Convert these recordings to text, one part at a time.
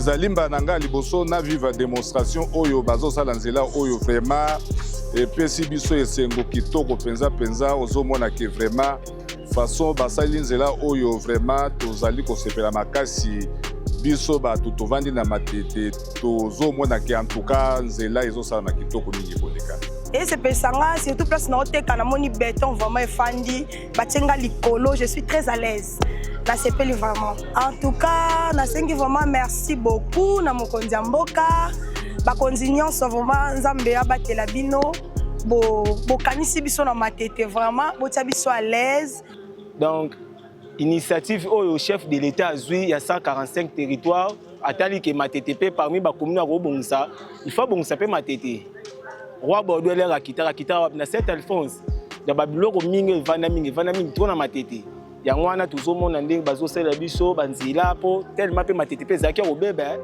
ezalimba nanga liboso na viva démonstration oyo bazosala nzela oyo vraiment epesi biso esengo kitoko penza ozomona ke vraiment façon basali nzela oyo vraiment tozali kosepela makasi biso bato tovandi na matete tozomona ke en tout cas nzela ezosala na kitoko mingi koleka. Et c'est pesanga, surtout place na hotel kanamoni béton vraiment efandi, batenga likolo, je suis très à l'aise. Na sepeli vraiment. En tout cas, na sengi vraiment merci beaucoup na mokonzi mboka. Bakonzi nyonso vraiment nzambe abatela bino. Bo kanisi biso na matete vraiment, botia biso à l'aise. Donc initiative au chef de l'État azui il y a 145 territoires atali ke matete parmi ba commune ro bongisa, il faut bongisa pe matete. Roi Bordeaux les rakita na Saint Alphonse ya babiloko mingi vana mingi tona matete yango wana tuzomona ndenge bazosela biso banzila po tellement pe matete pe zaki obebe.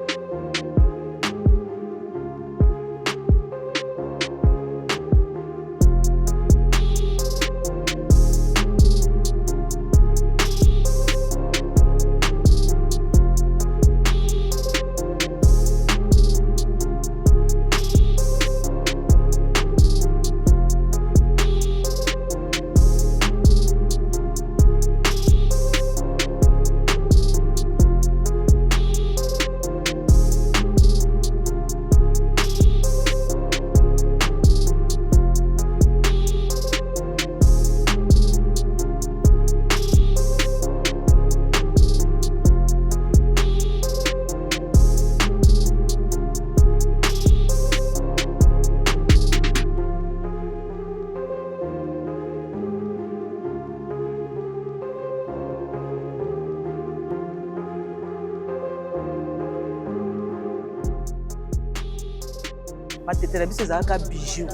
matete na biso ezalaka bijou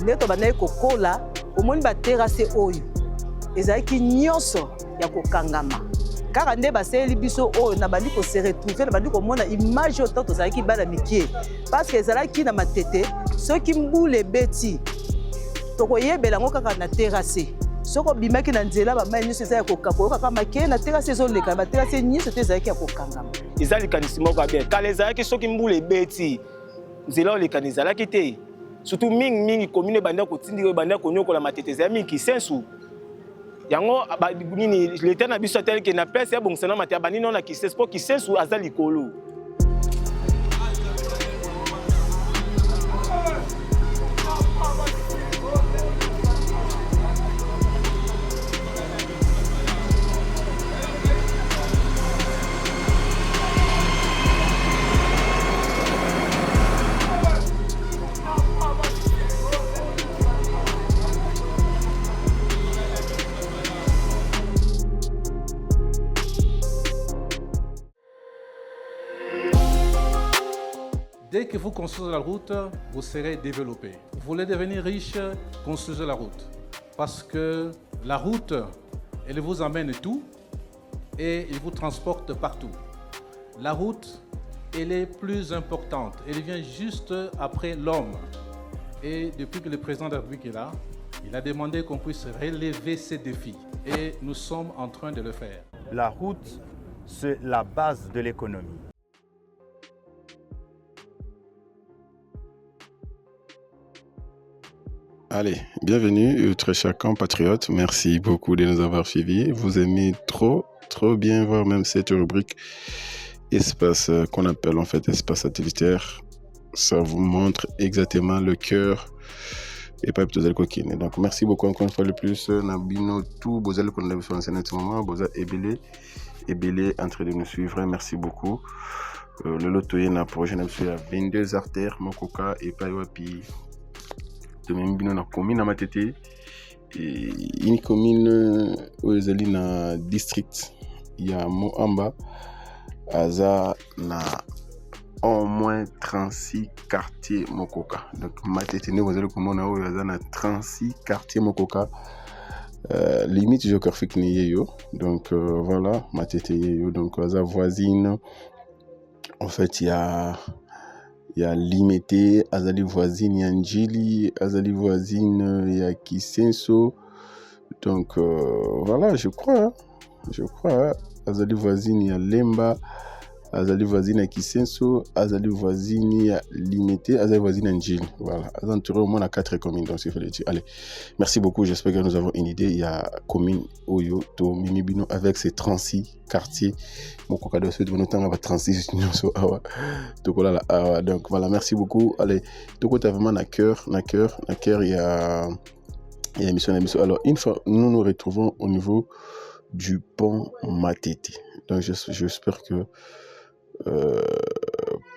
nde tobandaki kokola omoni baterase oyo ezalaki nyonso ya kokangama kaka nde baseleli biso oyo na bandi kose retrouve na bandi komona image oyo tozalaki bana mikie parce que ezalaki na matete soki mbula ebeti tokoyebela yango kaka na terase soko bimaki na nzela bamai nyonso eza ya kokaka make na terase ezoleka baterase nyonso te ezalaki ya kokangama eza likanisi moko ya bien kala ezalaki soki mbula ebeti nzela olekani ezalaki te surtout mingi commune banda kotindika banda konyokola matete ezala mingi kisensu yango nini l'État na biso tel que na place ya bongisa na matete banini na kisensu po kisensu aza likolo. Dès que vous construisez la route, vous serez développé. Vous voulez devenir riche, construisez la route. Parce que la route, elle vous emmène tout et elle vous transporte partout. La route, elle est plus importante. Elle vient juste après l'homme. Et depuis que le président de la République est là, il a demandé qu'on puisse relever ces défis. Et nous sommes en train de le faire. La route, c'est la base de l'économie. Allez, bienvenue, très chers compatriotes. Merci beaucoup de nous avoir suivis. Vous aimez trop bien voir même cette rubrique espace qu'on appelle en fait espace satellitaire. Ça vous montre exactement le cœur et pas plutôt coquine. Donc merci beaucoup encore une fois le plus. Nabino tout, Bozal qu'on a vu sur un certain moment, Bozal Ebele en train de nous suivre. Merci beaucoup. Le lotoyen na prochaine épisode à 22 artères, Mokoka et Paiwapi. De même bino na commune na matete et une commune où ezali na district ya Moamba aza na au moins 36 quartiers Mokoka. Donc matete ne vous allez komona où aza na 36 quartiers Mokoka. Limite géographique ni yeyo. Donc voilà, matete yeyo donc aza voisine. En fait il y a Limité, azali voisine ya Njili, azali voisine ya Kisenso. Donc voilà, je crois, azali voisine ya Lemba, azali voisine à Kisenso, azali voisine à Limité, azali voisine à Njil. Voilà, entouré au moins à 4 communes, donc il fallait dire. Allez, merci beaucoup, j'espère que nous avons une idée. Il y a commune Oyo, to Mimibino avec ses 36 quartiers. Mon coca suite, mon temps va 36 donc voilà, merci beaucoup. Allez, tout côté vraiment na cœur, il y a émission. Alors, une fois, nous nous retrouvons au niveau du pont Matete. Donc, j'espère que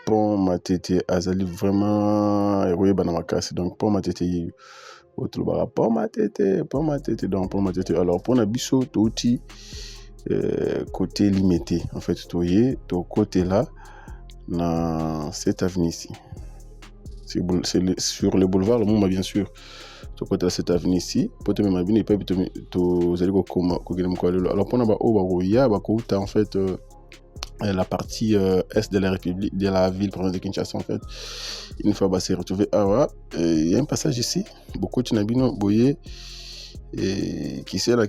pont Matete azali vraiment héroïque banamakasi. Donc, pont Matete, pont Matete. Donc, pont Matete. Alors, pour Nabiso, Touti, côté limité. En fait, Toye, to côté là, dans cette avenue ici. C'est sur le boulevard Le Mouma, bien sûr. To côté de cette avenue ici, pour te mettre et puis to zali ko alors pour na oya en fait la partie est de la République, de la ville province de Kinshasa en fait. Une fois bah c'est retrouvé il y a un passage ici, beaucoup de nabino boyé et qui c'est là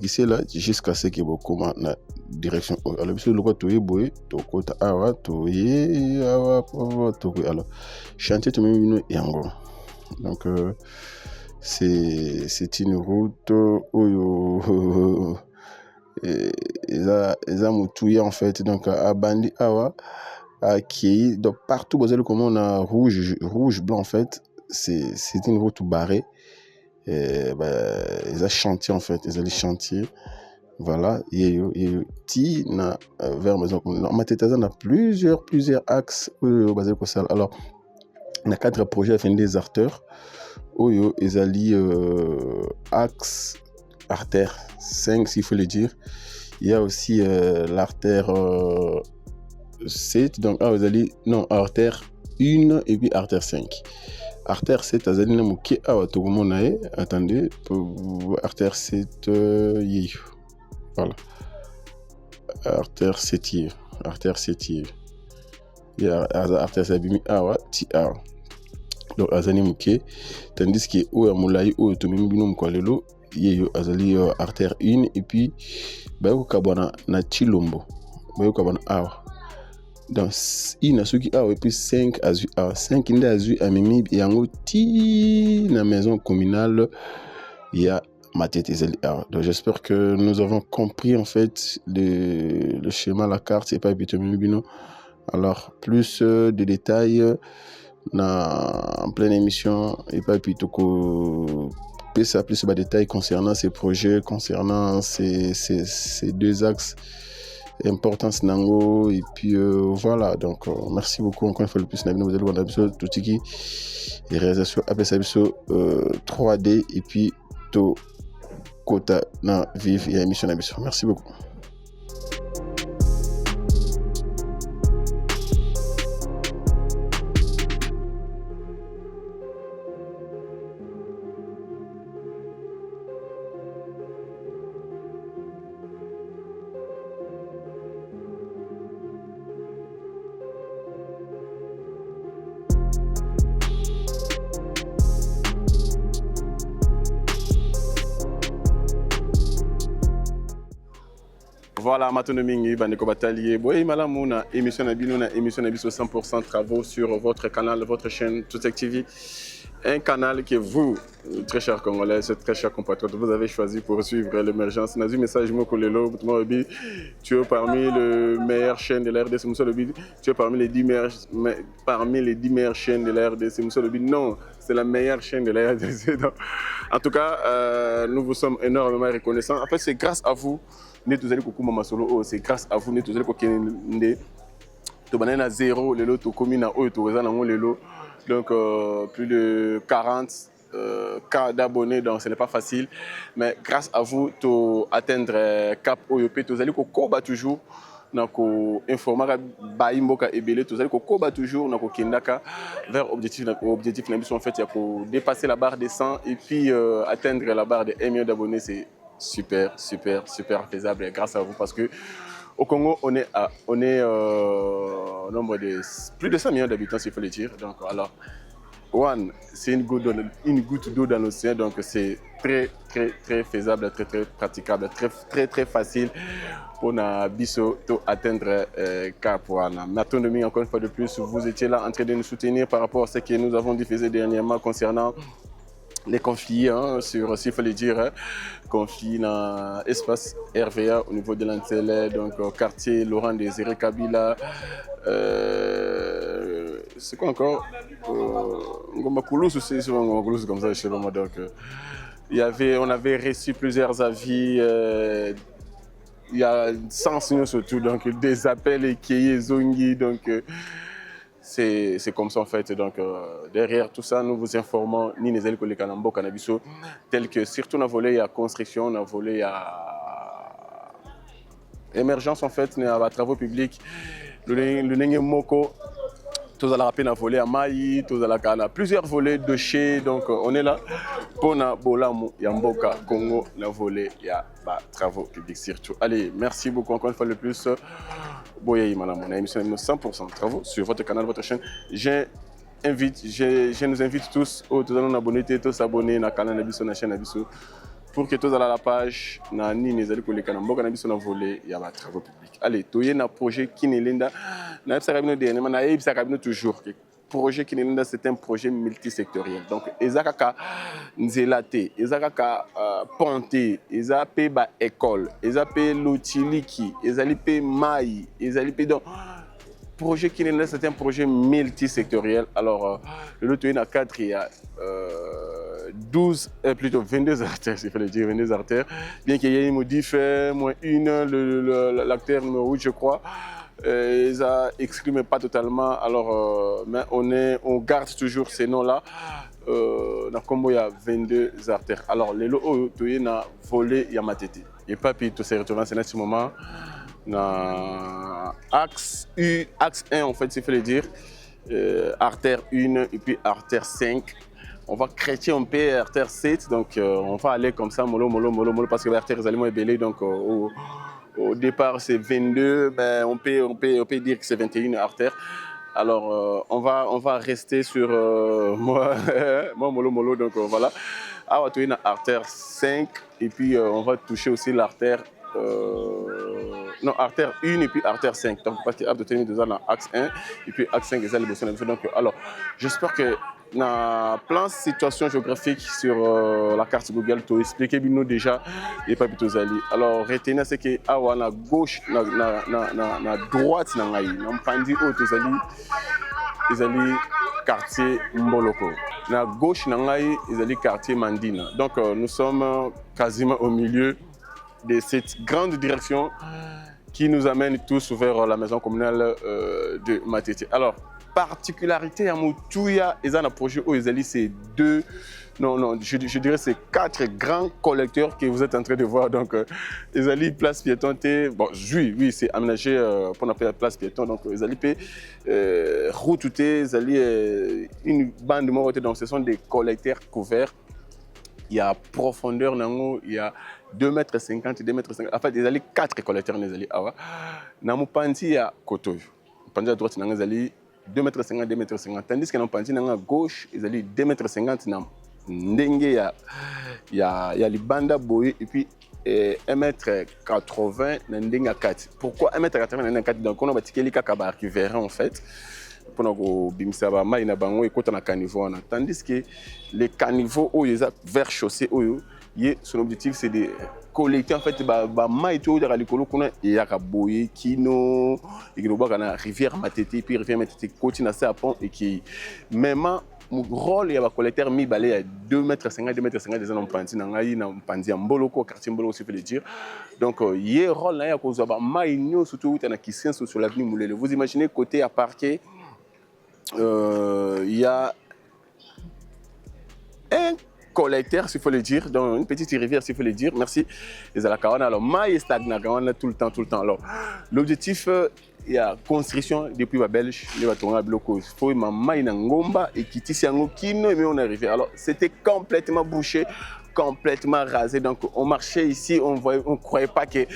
jusqu'à ce que beaucoup na direction alors monsieur le côté boyé to côté alors chantier to même yango. Donc c'est une route où ils ont moutouillé en fait. Donc à Bandi Awa, qui donc partout vous allez comme on a rouge blanc en fait. C'est une route barrée. Ils ont chantier en fait. Ils allaient chantier. Voilà. Et ti na vers maison. Matetaza na plusieurs axes. Alors on a 4 projets à fin des artères. Oyo ezali axe artère 5 s'il faut le dire. Il y a aussi l'artère 7 donc ezali non artère 1 et puis artère 5. Artère 7 ezali na moke awa tokomona ye attendez artère 7 voilà artère 7 il y a artère sabimi awa ti awa. Donc azali muke tandis que o amulai o to mimibino mkwalelo yeyo azali artère 1 et puis bayoko kabana na Chilombo bayoko kabana awa donc ina soki awa et puis 5 azu awa 5 nde azu amimi yango ti na maison communale il y a Matete ezali awa. Donc j'espère que nous avons compris en fait le schéma, la carte, c'est pas to mimibino. Alors plus de détails en pleine émission et pas puis tout ça plus de détails concernant ces projets, concernant ces 2 axes importance nango et puis voilà. Donc merci beaucoup encore une fois le plus na vous allez voir l'épisode tout qui et réalisation après ça 3D et puis to kota na vive et émission na biso. Merci beaucoup. Voilà, maintenant mingi bandeko batalier. Boy malamu na émission na bino 100% travaux sur votre canal, votre chaîne Toutek TV. Un canal que vous, très chers Congolais, très chers compatriotes, vous avez choisi pour suivre l'émergence. Nazu message mo kolelo, tu es parmi les meilleures chaînes de l'RDC Moussolobid. Tu es parmi les 10 meilleures chaînes de l'RDC Moussolobid. Non, c'est la meilleure chaîne de l'RDC. En tout cas, nous vous sommes énormément reconnaissants. En fait, c'est grâce à vous. C'est grâce à vous, nous avons 0, les lots communes à eux, donc plus de 40 cas d'abonnés, donc ce n'est pas facile. Mais grâce à vous, tu atteindre cap OYP, tu allez toujours informer Baïmboka et Belé, tu allez toujours vers objectif en fait, il y a dépasser la barre des 100 et puis atteindre la barre des 1 million d'abonnés, c'est super faisable grâce à vous parce que au Congo on est nombre de plus de 5 millions d'habitants s'il faut le dire. Donc alors one, c'est une goutte d'eau dans l'océan, donc c'est très faisable, très praticable, très facile pour Bisso atteindre cap. Merci encore une fois de plus, vous étiez là en train de nous soutenir par rapport à ce que nous avons diffusé dernièrement concernant les conflits, sur, s'il fallait dire, conflits dans l'espace RVA au niveau de l'Antelle, donc quartier Laurent Désiré Kabila. C'est quoi encore? C'est comme ça, je sais pas moi. Donc, on avait reçu plusieurs avis. Il y a 100 signaux surtout, donc des appels et zongi, donc c'est comme ça en fait. Donc derrière tout ça, nous vous informons ni les écoles Kanambo Cannabiso, tel que surtout on a volé à construction, on a volé à émergence en fait, à travaux publics, le Nengue Moko. Tous à la rapine à voler à Maï, tous à la Cana, plusieurs volets de chez, donc on est là. Pona, Bolamu, Yamboka, Congo, la volée, il y a travaux publics surtout. Allez, merci beaucoup encore une fois le plus. Boyaï, madame, on a émission 100% travaux sur votre canal, votre chaîne. Je nous invite tous, tous à nous abonner, tous abonner à la canal Nabiso, la chaîne Nabiso, pour que tous à la page, na ni les alliés pour les canaux, beaucoup Nabiso na volé, il y a des travaux publics. Allez, tout y a un projet qui n'est l'enda, na ebsakabino dernièrement, na ebsakabino toujours. Projet qui n'est l'enda, c'est un projet multisectoriel. Donc, ezakaka nzelate, ezakaka ponte, ezape ba école, ezape lotiliki, ezalipe mai, ezalipe donc. Projet qui n'est l'enda, c'est un projet multisectoriel. Alors, le lot est à 4, il y a 22 artères, il fallait dire 22 artères. Bien qu'il y ait une modif, moins une, l'artère numéro 8, je crois. Ils n'ont exprimé pas totalement, alors, mais on garde toujours ces noms-là. Dans le combo, il y a 22 artères. Alors, les lots, il y a volé, il y a matete. Et pas puis tout se retrouve en ce moment. Axe 1, en fait, il fallait dire. Artère 1 et puis artère 5. On va créer un peu artère 7, donc on va aller comme ça, mollo, parce que l'artère est allée belé, donc au départ c'est 22, ben, on peut dire que c'est 21 artères. Alors on va rester sur moi mollo, donc voilà. Ah, on va tourner artère 5 et puis on va toucher aussi l'artère. Non, artère 1 et puis artère 5. Donc, parce qu'il y a deux ans dans axe 1 et puis axe 5 les besoins. Donc, alors, j'espère que dans plan situation géographique sur la carte Google, tu expliques nous déjà et pas plutôt Zali. Alors, retenez ce que à gauche, na droite, na pandi au Zali, Zali quartier Mboloko. Na gauche, Zali quartier Mandina. Donc, nous sommes quasiment au milieu de cette grande direction qui nous amène tous vers la maison communale de Matete. Alors, particularité à Moutouya, ils ont un projet où c'est je dirais c'est 4 grands collecteurs que vous êtes en train de voir. Donc, ils ont place piéton, bon, oui, c'est aménagé pour la place piéton. Donc, ils ont route, ils ont une bande de morts. Donc, ce sont des collecteurs couverts. Il y a profondeur, il y a 2,50 m, 2,50 m. En fait, il y a 4 collecteurs. Il y a Koto. À droite, il y a 2,50 m, 2,50 m. Tandis que à gauche, il y a 2,50 m. Il y a les bandes boy et puis 1,80 m. Pourquoi 1,80 m? Donc, on a un qui verra en fait. Tandis que les caniveaux vers chaussée, son objectif c'est de collecter en fait rivière Matete puis rivière Matete continue à pont et qui même mon rôle il y a collecteur mi balé à 2,50 m, 2,50 m des ans pandi na pandi Mboloko quartier Mboloko si peut le dire. Donc il y a rôle là il y a cause maïno surtout qui sien sur l'avenue Moulele. Vous imaginez côté à parquet il y a un collecteur, s'il faut le dire, dans une petite rivière, s'il faut le dire. Merci. Les Alakawana, alors, maïs stagna tout le temps. Alors, l'objectif, il y a construction depuis la Belge, il va tourner à bloco. Il faut maïs na ngomba et qui tisse yango kino et on est arrivé. Alors, c'était complètement bouché complètement rasé. Donc, on marchait ici, on ne croyait pas que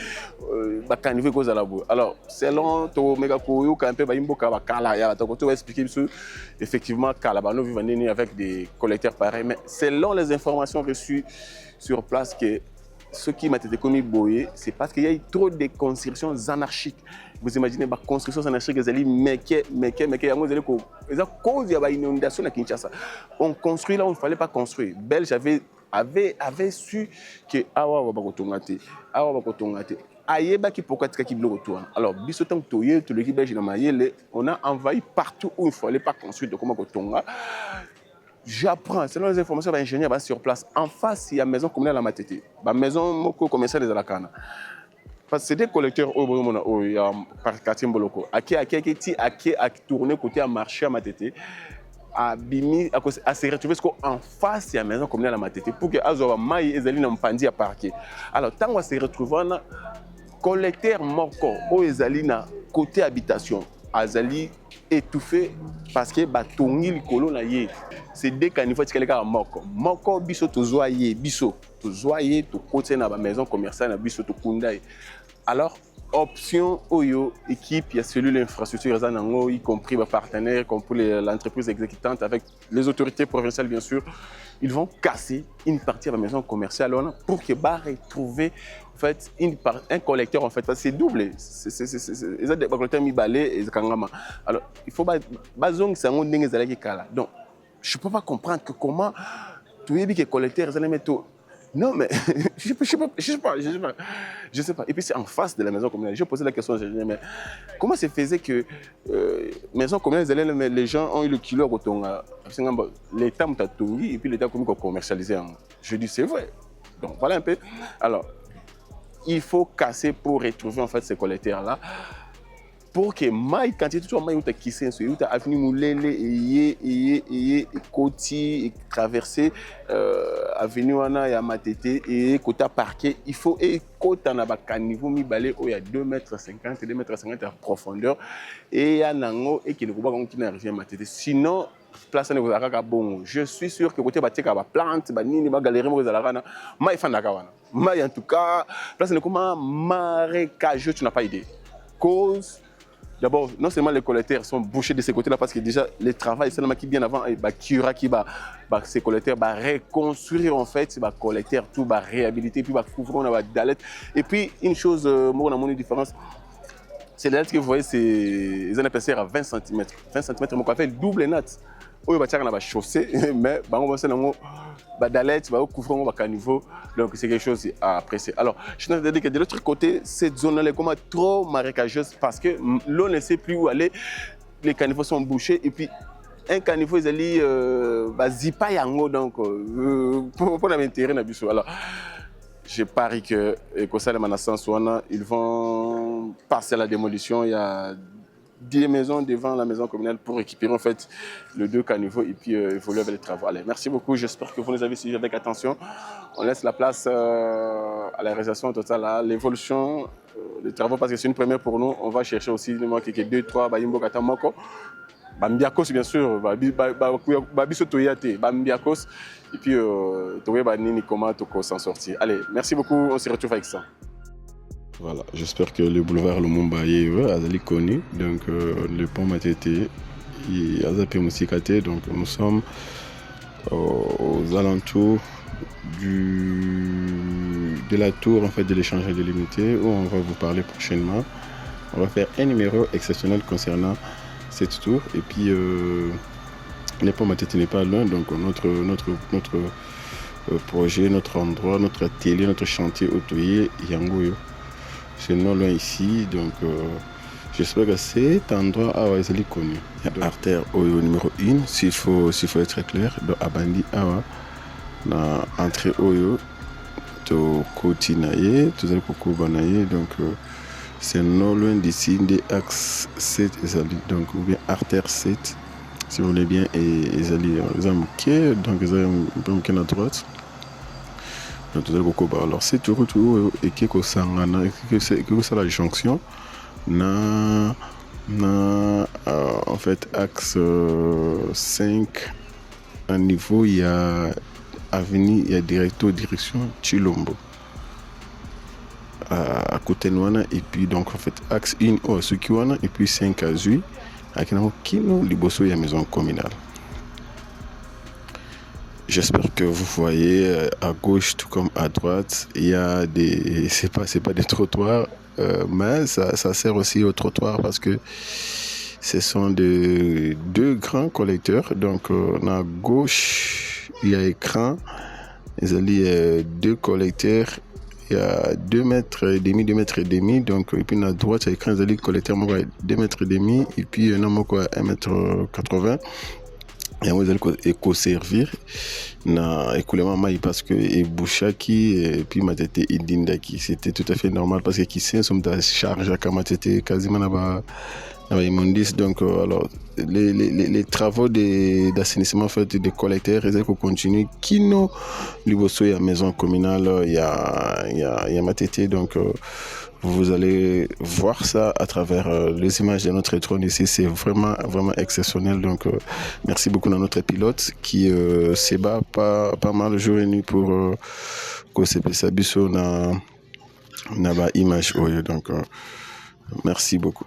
caniveau cause à la boue. Alors, selon to méga koyo quand peu baimbo ka kala ya to to expliquer effectivement kala ba no vivant avec des collecteurs pareils, mais selon les informations reçues sur place que ce qui m'a été commis boyer, c'est parce qu'il y a eu trop de constructions anarchiques. Vous imaginez les constructions anarchiques, elles allaient cause de l'inondation à Kinshasa. On construit là où il ne fallait pas construire. Belge avait su que awa ba kotongate. Ayeba qui pourquoi qui bloque autour. Alors, bisotant toye, tout le qui belge na mayele, on a envahi partout où il ne fallait pas construire de comment kotonga. J'apprends, selon les informations de l'ingénieur sur place, en face, il y a une maison communale à Matete. La maison commerciale des Alakana. Parce que c'est des collecteurs au quartier Mboloko. Qui a tourné côté à marché à Matete, à se retrouver en face, il y a une maison communale à Matete. Pour que Azoa Maï et Zali n'ont pas dit à parquer. Alors, tant qu'on se retrouve, on a collecteur Moko, où Zali n'a côté habitation. Azali étouffé parce que batongi likolo na ye c'est des caniveaux qui sont moko biso tozoye biso tozoye to côté na ba maison commerciale na biso to kundai. Alors option oyo équipe il y a cellule infrastructure zanango y compris les partenaires comme pour l'entreprise exécutante avec les autorités provinciales bien sûr, ils vont casser une partie de la maison commerciale pour que bah retrouver en fait un collecteur en fait parce que c'est doublé c'est des collecteurs mi balé et kangama. Alors il faut bazong sango ndenge zalaki kala. Donc je peux pas comprendre que comment tu es que collecteur zalé meto. Non, mais je sais pas. Et puis c'est en face de la maison communale. Je posais la question, mais comment se faisait que maison communale, les gens ont eu le kilo au Tonga, l'État m'a tongi et puis l'État a commercialisé. Je dis c'est vrai. Donc voilà un peu. Alors, il faut casser pour retrouver en fait ces collecteurs-là. Pour que maï quand tu es maï ou ta kissé ou ta avenue moulele et côté traverser avenue ana ya matete et côté parquet il faut et côté na ba caniveau mi balé où il y a 2,50 m de profondeur et ya nango et qui ne peut pas continuer à arriver matete sinon place ne vous araka bon je suis sûr que côté batika ba plante ba nini ba galerie mo za na maï fandaka wana maï en tout cas place ne comment marécageux tu n'as pas idée cause. D'abord, non seulement les collecteurs sont bouchés de ces côtés-là parce que déjà, le travail, seulement qui bien avant, ces collecteurs, reconstruire en fait, ces collecteurs, tout, réhabiliter, puis couvrir, on a des et puis, une chose, moi, on a une différence, c'est les lettres que vous voyez, c'est les épaisseurs à 20 cm. 20 cm, on fait le double net. On va chausser, mais on va couvrir un caniveau. Donc c'est quelque chose à apprécier. Alors, je tiens à dire que de l'autre côté, cette zone-là est comme trop marécageuse parce que l'on ne sait plus où aller. Les caniveaux sont bouchés et puis un caniveau, ils allaient zipa yango donc pour l'intérêt n'abusons. Alors, je parie que ils vont passer à la démolition. Il y a 10 maisons devant la maison communale pour récupérer en fait les 2 caniveaux et puis évoluer avec les travaux. Allez, merci beaucoup, j'espère que vous nous avez suivis avec attention. On laisse la place à la réalisation totale, à l'évolution des travaux parce que c'est une première pour nous. On va chercher aussi quelques 2, 3 bayimbo katamoko. Bambiakos bien sûr, babiso toyate, bambiakos et puis nini comment s'en sortir. Allez, merci beaucoup, on se retrouve avec ça. Voilà, j'espère que le boulevard Lumumba est connu. Donc, le pont Matete et Azapé Moussikate. Donc, nous sommes aux alentours de la tour en fait, de l'échange délimité où on va vous parler prochainement. On va faire un numéro exceptionnel concernant cette tour. Et puis, le pont Matete n'est pas loin. Donc, notre projet, notre endroit, notre atelier, notre chantier Otoye Yangoyo. C'est non loin ici, donc j'espère que cet endroit est connu. Il y a artère au numéro 1, s'il faut être clair, donc Abandi Awa, na entrée Oyo, to Kotinaye, tout ça pour Kobanaye, donc c'est non loin d'ici, des axes 7 Ezali, donc ou bien artère 7, si vous voulez bien, et Ezali, donc Ezali à droite. Alors cette route et qui est la jonction na en fait axe 5 à niveau il y a avenue ya direction Chilombo à côté Noana et puis donc en fait axe 1 au Sukiwana et puis 5 à Zui à Kino Liboso ya maison communale. J'espère que vous voyez à gauche tout comme à droite il y a des c'est pas des trottoirs mais ça sert aussi au trottoir parce que ce sont deux grands collecteurs. Donc à gauche il y a écran, il y a deux collecteurs, il y a 2 mètres et demi. Donc et puis à droite il y a écran, il y a collecteur 2 mètres et demi et puis un homme 1m80. Et vous allez éco-servir na écoulement maï parce que et bouchaki et puis ma tête idindaki c'était tout à fait normal parce que qui c'est somme de charge à ma tête quasiment là-bas immondice. Donc alors les travaux d'assainissement fait des collecteurs ils qu'on continue kino liboso ya maison communale il y a ma tête. Donc vous allez voir ça à travers les images de notre drone ici. C'est vraiment exceptionnel. Donc merci beaucoup à notre pilote qui se bat pas mal jour et nuit pour que ce soit biso na image. Donc merci beaucoup.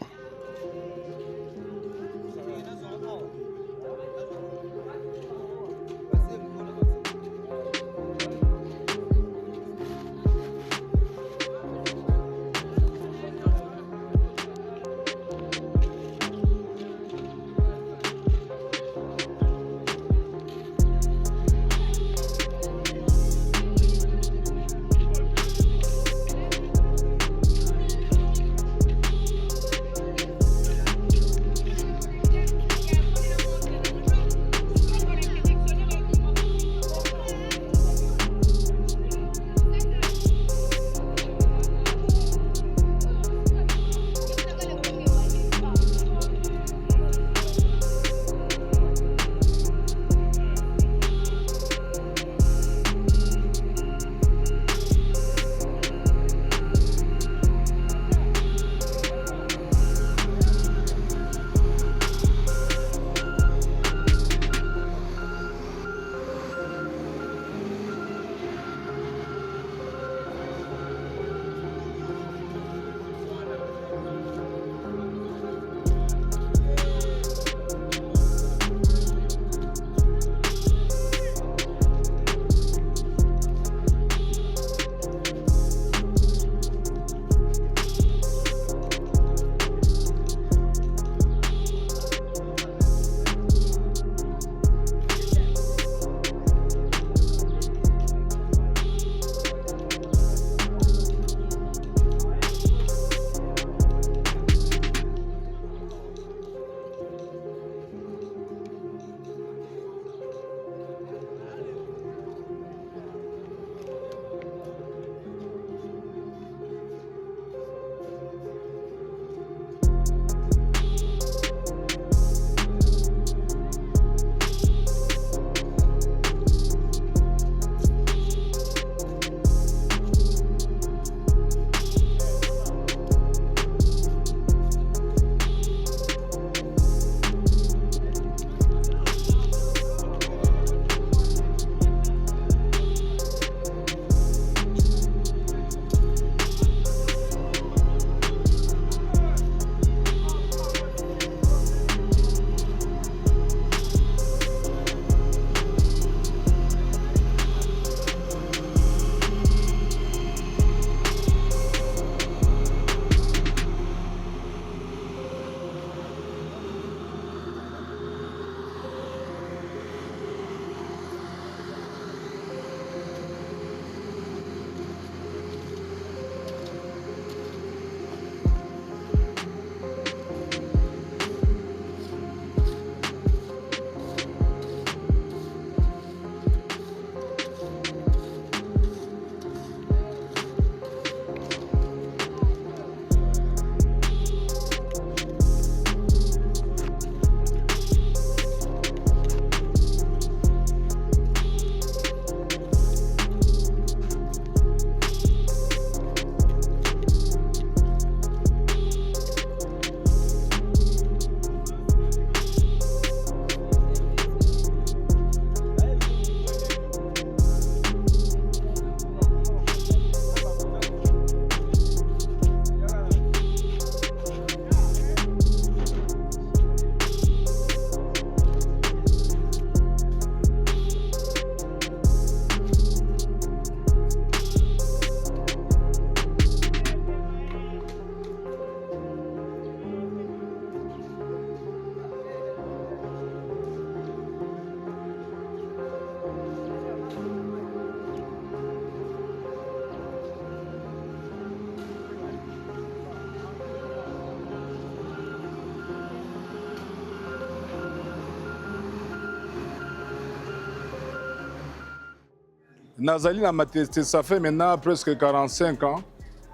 Nazali na matete, ça fait maintenant presque 45 ans.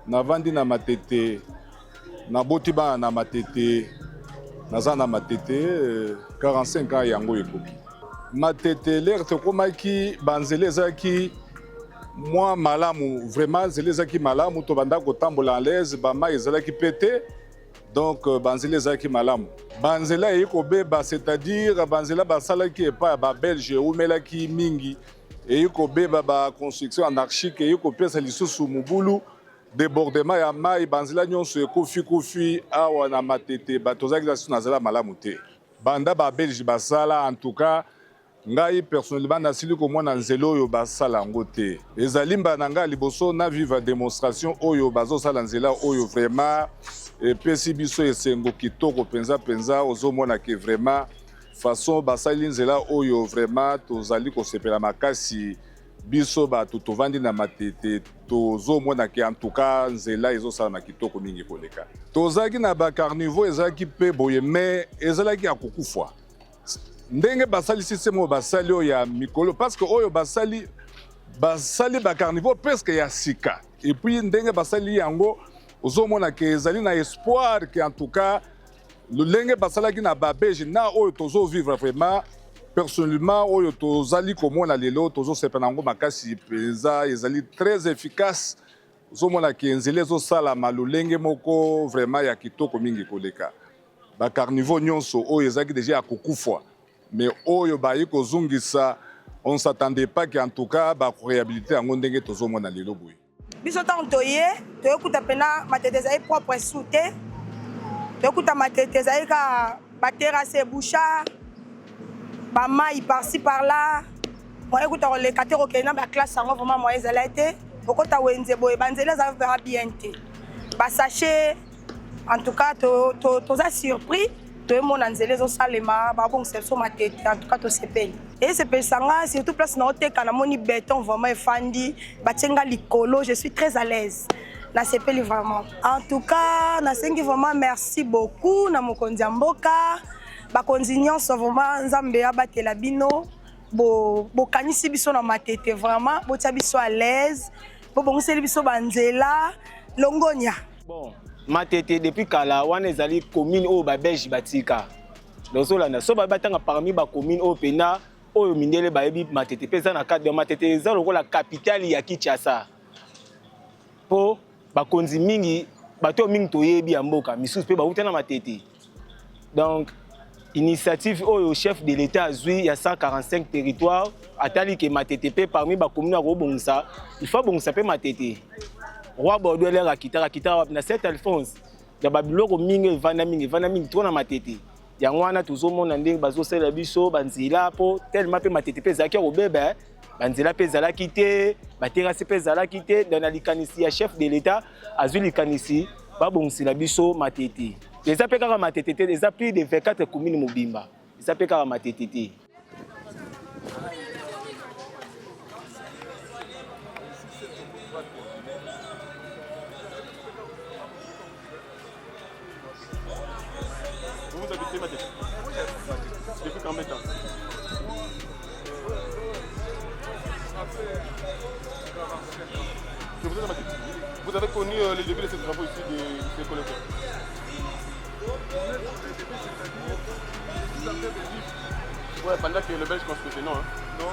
Navandi na matete, nabotiba na matete, naza na matete, 45 ans yango ekoki. Matete l'air te komaki banzele ezaki moi malamu, vraiment nzele ezaki malamu to banda kotambola en l'aise, bama ezalaki pété. Donc banzela ezalaki malamu. Banzela eyikobeba, c'est-à-dire banzela basalaki epai ba Belge umelaki mingi eyikobeba ba construction anarchique eyikopesa lisusu mubulu débordement ya mai banzela nyonso ekofi awa na matete bato ozalaki na nazala malamu te. Banda ba Belge basala en tout cas ngai personnellement nasili komona nzela oyo basala yango te. Ezali mbana ngai liboso na viva démonstration oyo bazosala nzela oyo vraiment epesi biso esengo kitoko penza ozomona ke vraiment façon basali nzela oyo vraiment tozali kosepela makasi biso bato tovandi na matete tozomona ke en tout cas nzela ezosala na kitoko mingi koleka. Tozalaki na bacarnivore ezalaki mpe boye mais ezalaki ya kokufwa ndenge basali système oyo basali oyo ya mikolo parce que oyo basali bacarnivore presque ya sika et puis ndenge basali yango ozomona ke ezali na espoir que en tout cas lolenge basalaki na babeje na oyo tozovivre vraiment personnellement oyo tozali komona lelo tozosepela yango makasi penza ezali très efficace ozomona ke nzela ezosalama lolenge moko vraiment ya kitoko mingi koleka bacarnivore nyonso oyo ezalaki déjà ya kokufwa mais oyo bayi kozungisa on s'attendait pas que en tout cas bakoréhabilité yango ndenge tozomona lelo boye. Biso tant toye toyokuta pena matete ezali propre sous te toyokuta matete ezali ka baterrasse eboucha bamai par-ci par-là moyen kuta koleka te kokende na baklasse yango vraiment moyen ezala te okota wenze boye banzela ezali vera bien te basache en tout cas toza surpris toyemona nzela ezosalema babongisa biso matete en tout cas tosepeli esepesanga surtout place na oteka namoni béton vraiment efandi batienga likolo je suis très à l'aise nasepeli vraiment en tout cas nasengi vraiment merci beaucoup na mokonzi ya mboka bakonzi nyonso vraiment nzambe abatela bino bokanisi biso na matete vraiment botia biso à l'aise bobongiseli biso banzela longonia bon matete depuis kala wana ezali commune oyo babelge batika lozolanda so babatanga parmi bacommune oyo pena oyo mindele bayebi matete mpe eza na cadre ya matete eza lokola capitale ya Kinshasa mpo bakonzi mingi bato mingi toyebi ya mboka misusu mpe bauta na matete donc initiative oyo chef de l'état azwi ya 145 territoire atali ke matete mpe parmi bacommune akobongisa il faut bongisa mpe matete roi Bordeaux l'air akita na Saint Alphonse ya babiloko mingi evanda mingi tona matete yango wana tozomona ndenge bazosala biso banzela po tellement pe matete pe zaki robeba banzela pe zalaki te baterrasse pe zalaki te dans la likanisi ya chef de l'état azwi likanisi babongisela biso matete eza pe kaka matete te eza plus de 24 communes mobimba eza pe kaka matete te. Vous habitez Matete? Depuis combien de temps? Je vous ai Matete. Vous avez connu les débuts de ces travaux ici de ces collecteurs? Ouais, pendant que le Belge construisait, non hein? Non,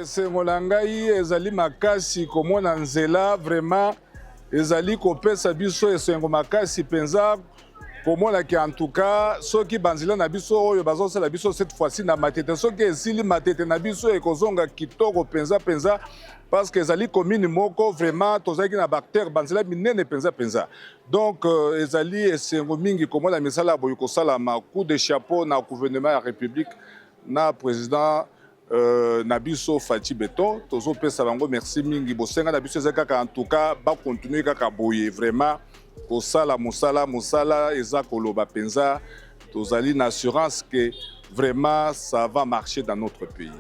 esengo na ngai ezali makasi komona nzela vraiment ezali kopesa biso esengo makasi mpenza komona ki en tout cas soki banzela na biso oyo bazosala biso cette fois-ci na matete soki esili matete na biso ekozonga kitoko mpenza parce que ezali commune moko vraiment tozalaki na bacteur banzela minene mpenza donc ezali esengo mingi komona misala boye kosalama coup de chapeau na gouvernement ya république na président na biso Fati Beton tozopesa bango merci mingi bosenga na biso ezaka en tout cas ba continuer kaka boye vraiment kosala musala eza koloba penza tozali na assurance que vraiment ça va marcher dans notre pays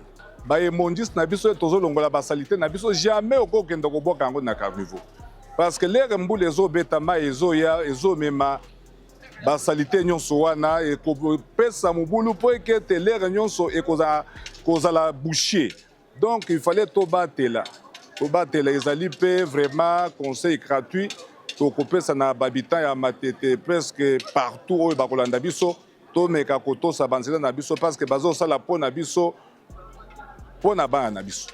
ba emondis na biso tozolongola basalité na biso jamais okokenda koboka yango na carnivore parce que les mbule ezobetama ezomema basalité nyonso wana ekopesa mobulu po ekete lere nyonso ekozala boucher donc il fallait tobatela ezali pe vraiment conseil gratuit tokopesa na babitant ya matete presque partout oyo bakolanda biso tomeka kotosa banzela na biso parce que bazosala mpo na biso mpo na bana na biso.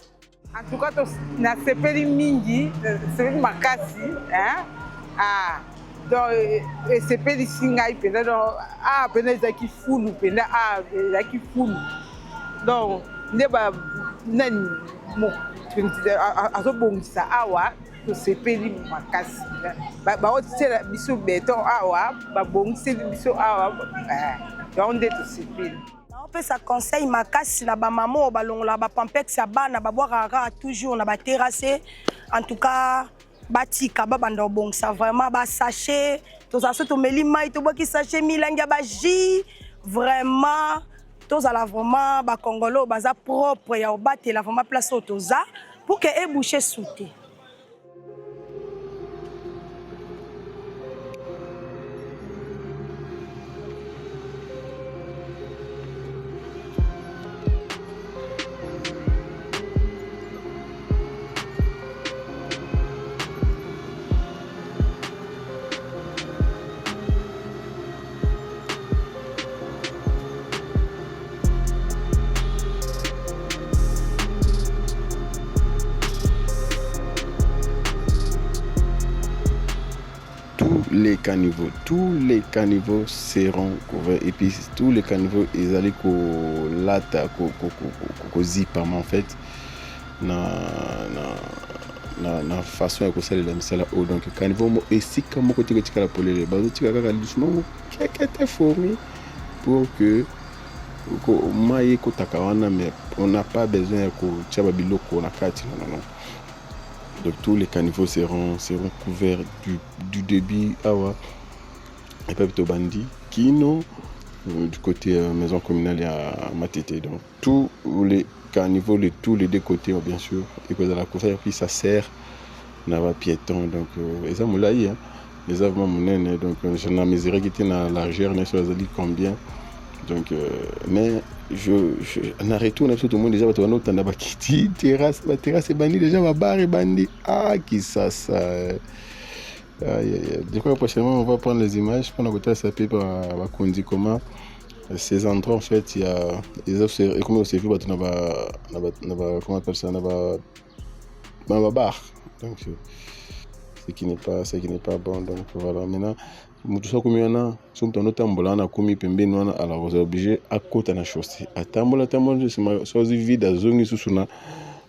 En tout cas nasepeli mingi sepeli makasi donc esepelisi ngai mpenza donc mpenza ezalaki fulu mpenza ezalaki fulu donc nde nani azobongisa awa tosepeli makasi baotisela biso beton awa babongiseli biso awa donc nde tosepeli opesa conseil makasi na bamama oyo balongola bapampex ya bana babwakaka toujours na baterrasse en tout cas batika babanda obongisa vraiment basachet tozala so tomeli mai tobwaki sachet milangi ya baji vraiment tozala vraiment bakongolo oyo baza propre ya obatela vraiment place oyo toza pour que ebouche sute. Tous les caniveaux seront couverts et puis tous les caniveaux ils allaient lata zipama en fait na façon ya kosalela misala oyo donc caniveau esika moko tika polele bazotika kaka doucement kekete fourmi pour que mai ekotaka wana mais on n'a pas besoin ya kotia babiloko na kati non. Donc tous les caniveaux seront couverts du débit awa et puis to bandi kino du côté maison communale, il y a Matete. Donc, tous les carnivaux, tous les deux côtés, bien sûr, et que la couvert, puis ça sert à piéton. Donc, ils ont moulaï, hein. Ils ont vraiment donc, je n'ai mesuré qui était dans la largeur, sur les alliés combien. Donc, mais en arrêtant, tout le monde déjà va tourner autant d'abord qui terrasse, la terrasse est bandit, déjà va barrer bandit. Ah, qui ça. Je crois que prochainement, on va prendre les images pour nous ça peut par Kondi comment ces endroits en fait il y a les observer et comment observer comment on appelle ça dans la bar. Donc ce qui n'est pas bon. Donc voilà, maintenant tout ça comme il y en a sont en tambola na komi pembeni wana alors vous êtes obligé à côté na chaussée à tambola c'est soit vide à zone sous na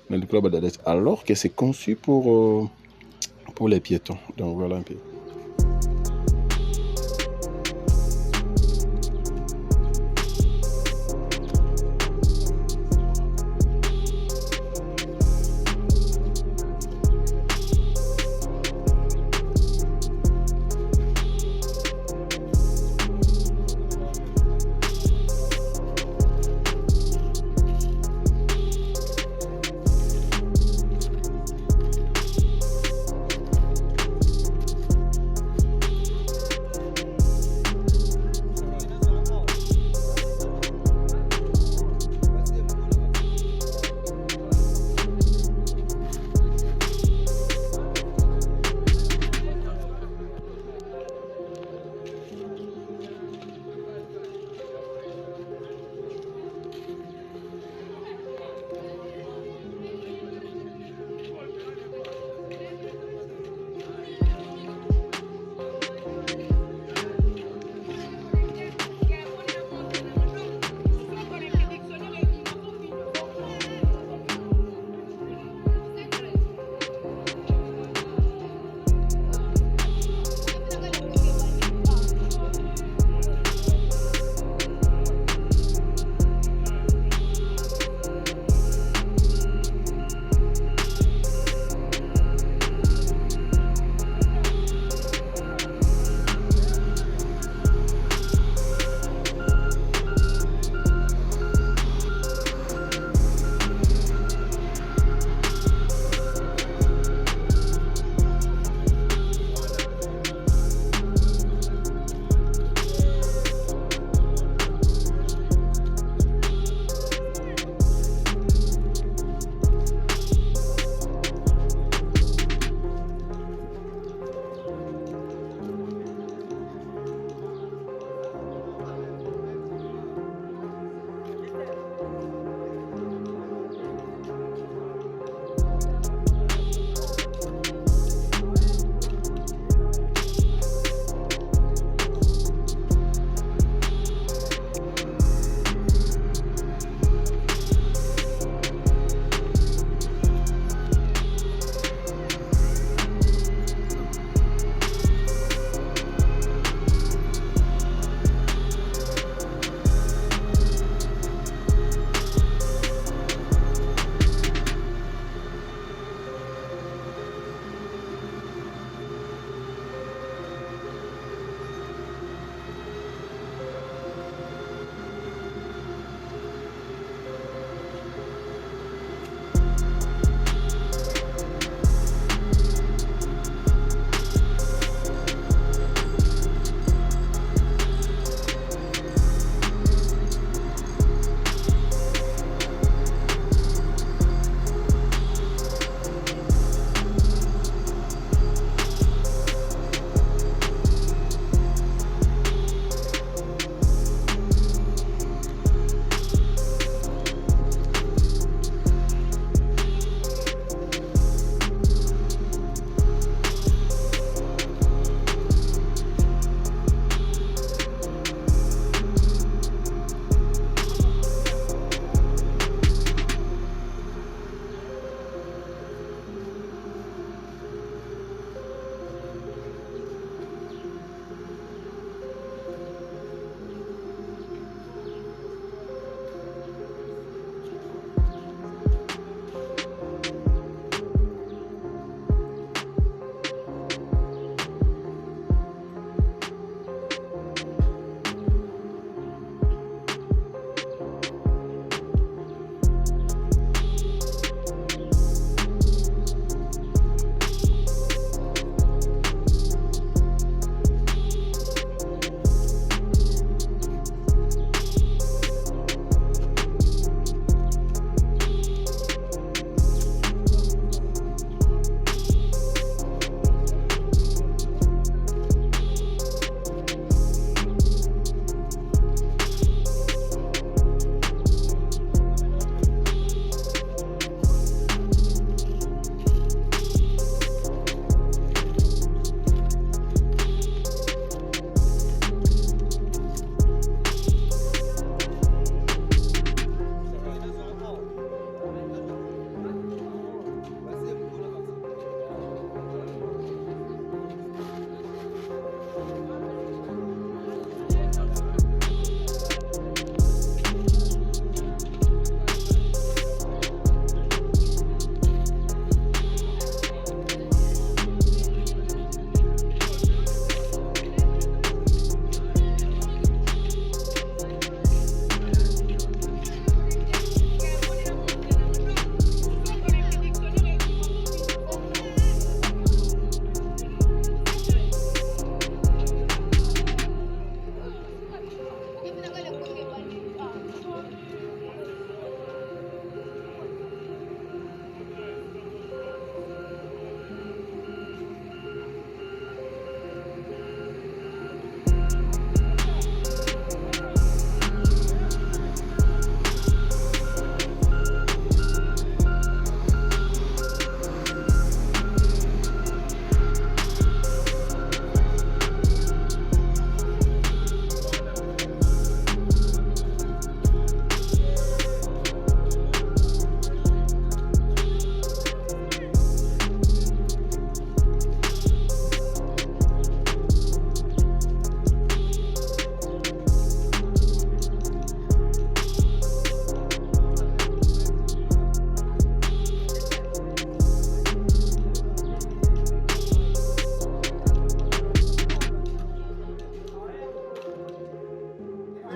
le club d'Adès alors que c'est conçu pour les piétons. Donc voilà un peu.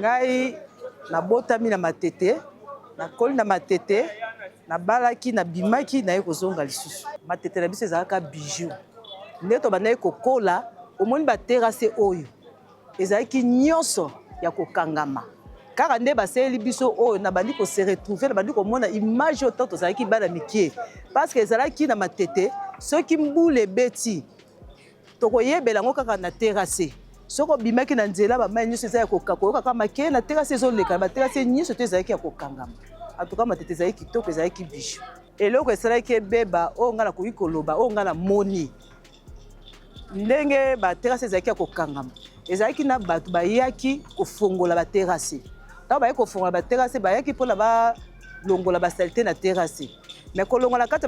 ngai nabotami na matete nakoli na matete nabalaki nabimaki naye kozonga lisusu matete na biso ezalaka bijou nde tobandaki kokola omoni baterase oyo ezalaki nyonso ya kokangama kaka nde baseli biso oyo nabandi kose retrouver nabandi komona image oyo ntango tozalaki bana mike parce que ezalaki na matete soki mbula ebeti tokoyebela yango kaka na terase soki obimaki na nzela bamai nyonso eza ya koyoka make na terase ezoleka baterase nyonso to ezalaki ya kokangama atuka matete ezalaki kitoko ezalaki bijou eloko esalaki ebeba oyo ngai nakoki koloba oyo ngai namoni ndenge baterase ezalaki ya kokangama ezalaki na bato bayaki kofongola baterase ntango bayaki kofongola baterase bayaki mpona balongola basalite na terase me kolongola kati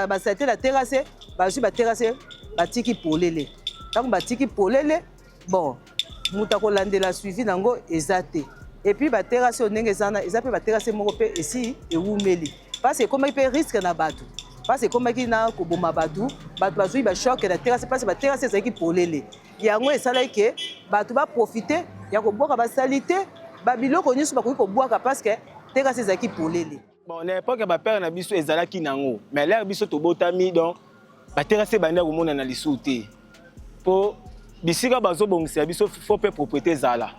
basalite na terase bazwi baterase batiki polele ntango batiki polele bon moto akolandela suivi nango eza te epuis baterase oyo ndenge eza mpe baterase moko mpe esi ewumeli parce ekomaki mpe risque na bato parce ekomaki na koboma bato bazwi bashoke na terase parce baterase ezalaki polele yango esalaki ke bato baprofite ya kobwaka basalite babiloko nyonso bakoki kobwaka parce que terase ezalaki polele bon na époque ya bapere na biso ezalaki nango mais lere biso tobotami donc baterase banda komona na lisusu te mpo bisika bazobongisela biso fo mpe propriété ezala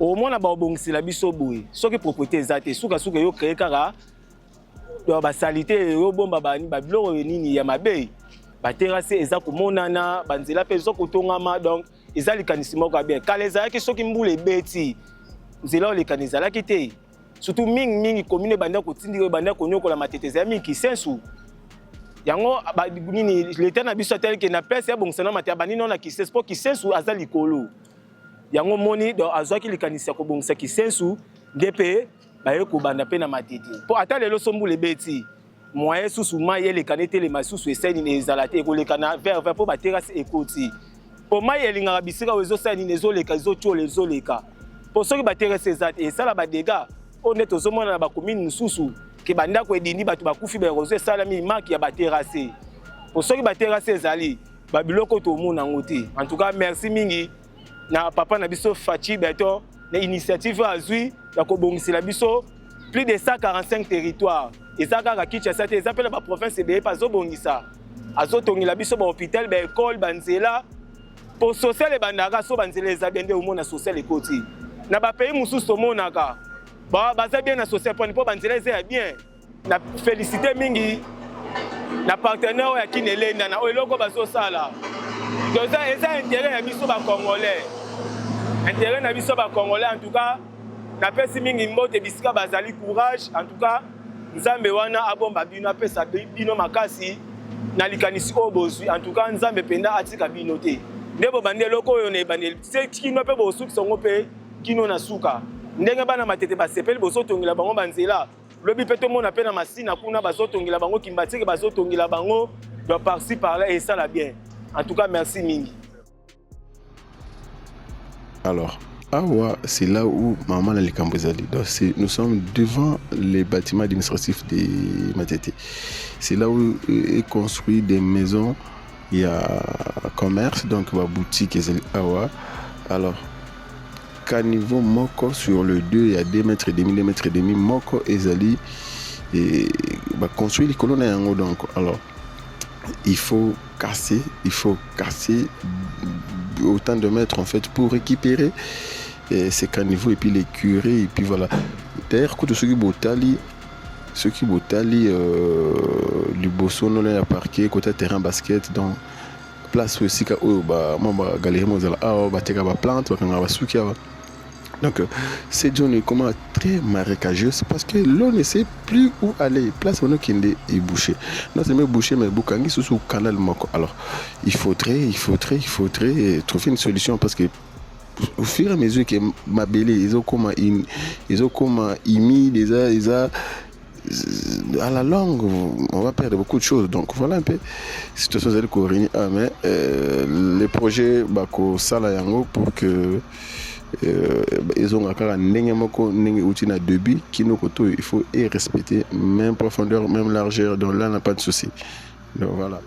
omona baobongisela biso boye soki propriété eza te sukasuka yo kreye kaka basalite eyobomba babiloko nini ya mabe baterase eza komonana banzela mpe eza kotongama donc eza likanisi moko ya bien kala ezalaki soki mbula ebeti nzela olekana ezalaki te surtout mingi commune ebanda kotindika ebanda konyokola matete ezala mingi kisensu yango nini leta na biso ateleke na place yabongisana matete banino na kisensu mpo kisensu aza likolo yango moni donc azwaki likanisi ya kobongisa kisensu nde mpe baye kobanda mpe na matete mpo ata lelo so mbula ebeti moyen susu mai elekana etelema susu esali nini ezala te ekolekana vers mpo baterase ekoti mpo mai elingaka bisika oyo ezosala nini ezoleka ezotiola ezoleka mpo soki baterase eza te esala badega oyo nde tozomona na bakomine mosusu ke bandako edindi bato bakufi baerozo esalami maki ya baterase mpo soki baterase ezali babiloko tomona yango te en tout cas merci mingi na papa na biso Fachi Beton na initiative azwi ya kobongisela biso plus de 145 territoires eza kaka Kinshasa te eza mpe na baprovince ebeye mpe azobongisa azotongela biso bahôpital baekole banzela mpo social ebandaka so banzela eza bien nde omona social ekoti na bapays mosusu tomonaka baza bien na social poni mpo banzela eza ya bien na félicité mingi na partenaire oyo ya kinelenda na oyo eloko bazosala eza intérêt ya biso bacongolais intérêt na biso bacongolais en tout cas napesi mingi mbote bisika bazali courage en tout cas nzambe wana abomba bino apesa bino makasi na likanisi oyo bozwi en tout cas nzambe mpenza atika bino te nde bobandi eloko oyo na ebandeli kino mpe bosukisa yango mpe kino na suka ndenge bana matete basepeli bozotongela bango banzela lobi mpe tomona mpe na masina kuna bazotongela bango kimbatike bazotongela bango doit par-ci par-là et ça la bien en tout cas merci mingi. Alors Awa, c'est là où maman a les Cambozali. Nous sommes devant les bâtiments administratifs de Matete. C'est là où est construit des maisons. Il y a commerce, donc la boutique est Awa. Alors, qu'à niveau Moko sur le 2, il y a 2 mètres et demi, 2 mètres et demi. Moko et Zali et construire les colonnes. Donc, alors, il faut casser autant de mètres en fait pour récupérer ces caniveaux et puis les curer et puis voilà. D'ailleurs, quand ceux qui botali du bossono là parquet côté terrain basket donc place aussi ka oh bah moi galerie mozala ah bah teka ba plante ba suki donc cette zone est comment très marécageuse parce que l'on ne sait plus où aller place on qui est bouché non c'est même bouché mais boukangi sous canal moko alors il faudrait trouver une solution parce que au fur et à mesure que ma belle ils ont comment ils à la longue on va perdre beaucoup de choses donc voilà un peu situation de Corinne mais les projets bako sala yango pour que ils ont encore un outil na débit qui nous coûte il faut respecter même profondeur même largeur donc là on n'a pas de souci donc voilà.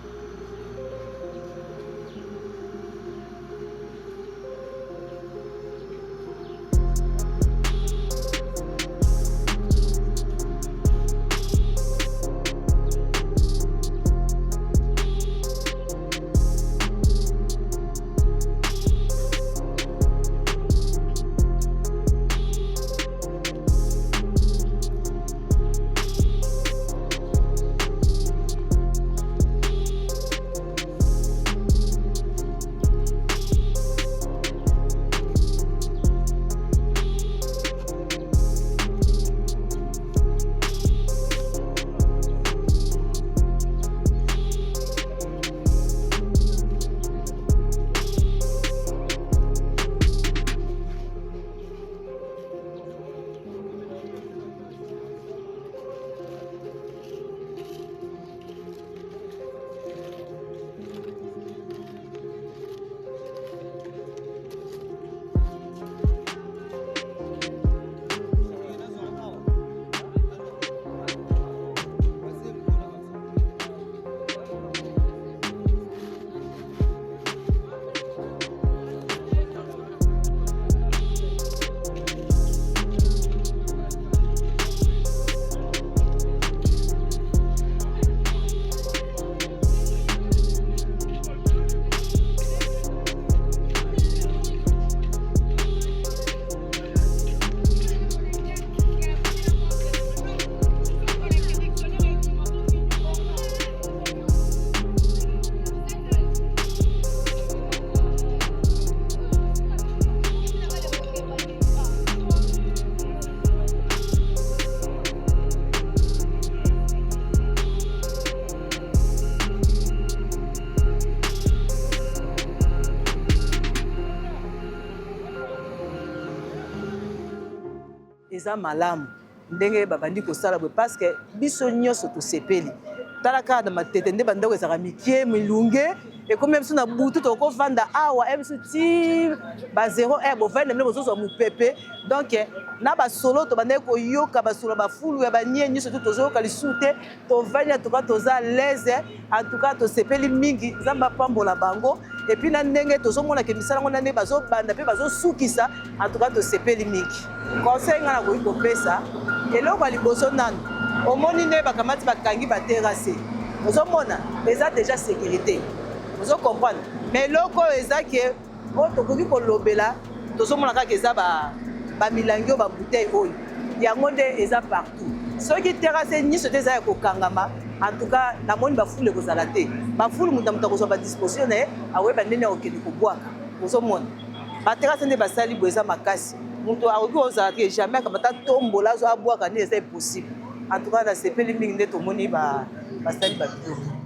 eza malamu ndenge babandi kosala boye parce que biso nyonso tosepeli tala kaka na matete nde bandako ezalaka mikie milunge ekomi biso na butu tokovanda awa biso ti ba 0 bovanda mine bozozwa mopepe donc na basolo tobandaki koyoka basolo bafulu ya banie nyonso to tozoyoka lisusu te tovandi atuka toza lese antuka tosepeli mingi nzambe apambola bango epuis na ndenge tozomonaka misala ngo na ndenge bazobanda mpe bazosukisa antuka tosepeli mingi conseil nga na koki kopesa eloko ya liboso nano omoni nde bakamati bakangi baterase ozomona eza déjà sécurité ozokomprendre mais eloko oyo eza ke oyo tokoki kolobela tozomona kaka eza bamilangi oyo babouteille oyo yango nde eza partout soki terase nyonso te eza ya kokangama en tout cas namoni bafulu ekozala te bafulu moto akozwa badisposition na ye akoyeba ndenge akokende kobwaka ozomona baterase nde basali boye eza makasi moto akoki kozala te jamais akamata tombola azo abwaka nde eza impossible en tout cas nasepeli mingi nde tomoni basali babiloko.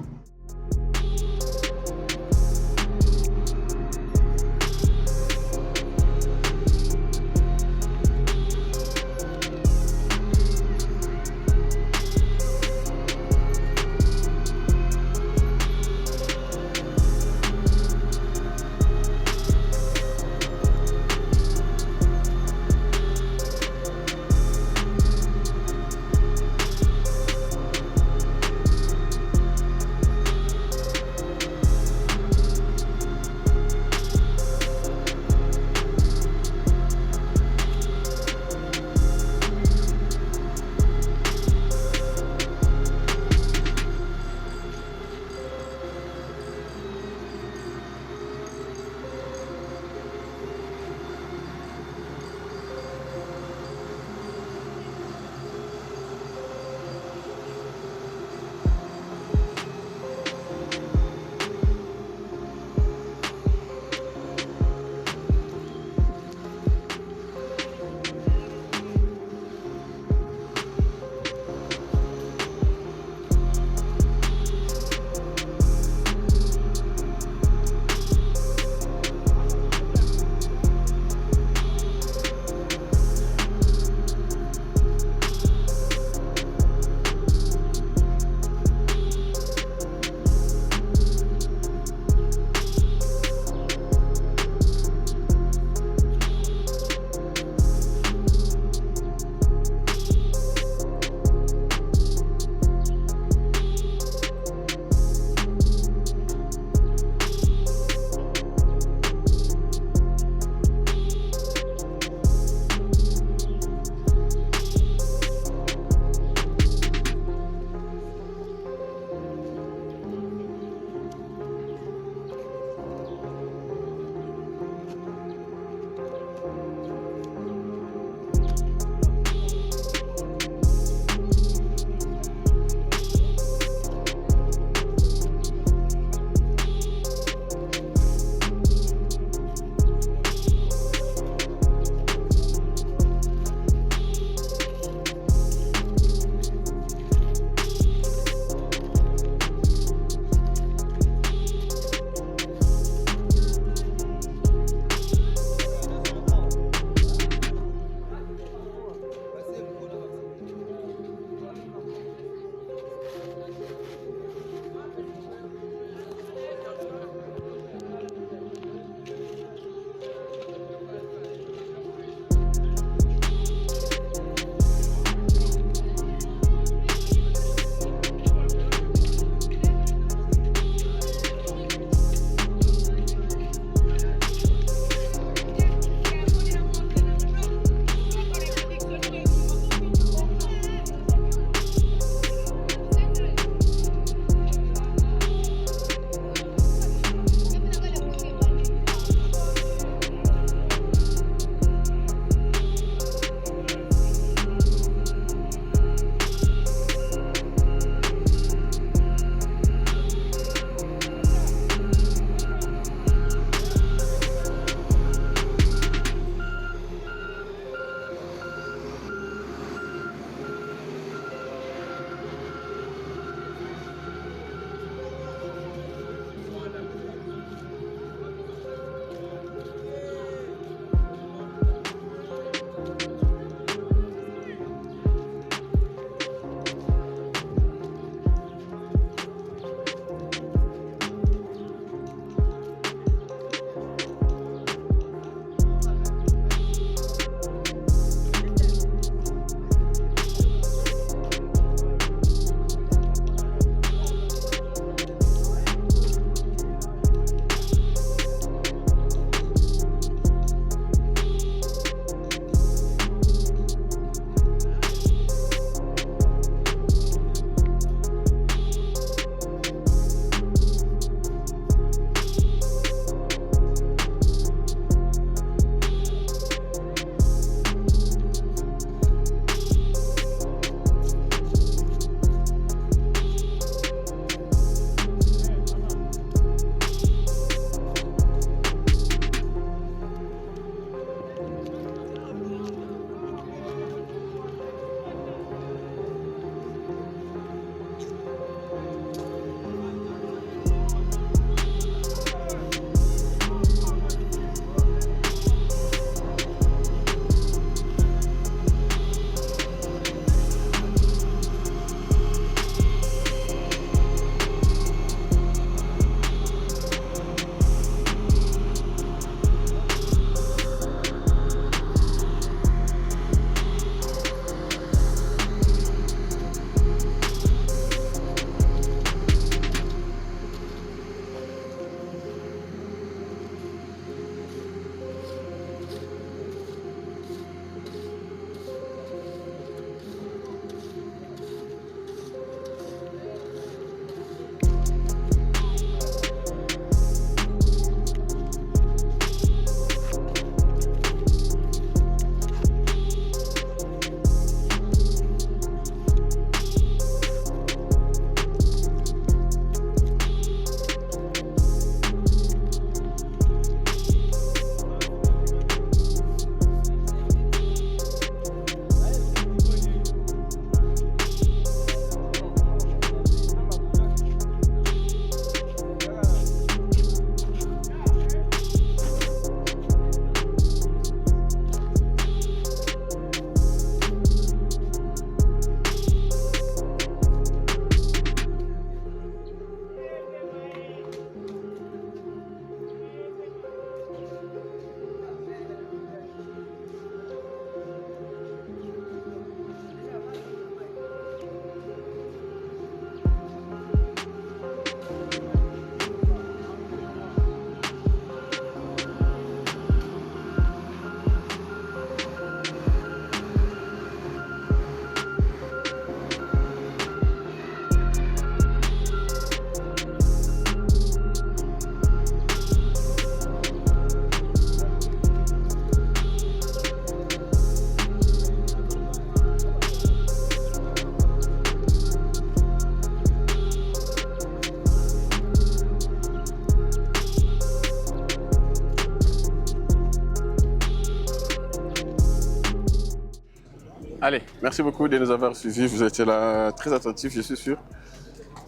Allez, merci beaucoup de nous avoir suivis. Vous étiez là très attentifs, je suis sûr.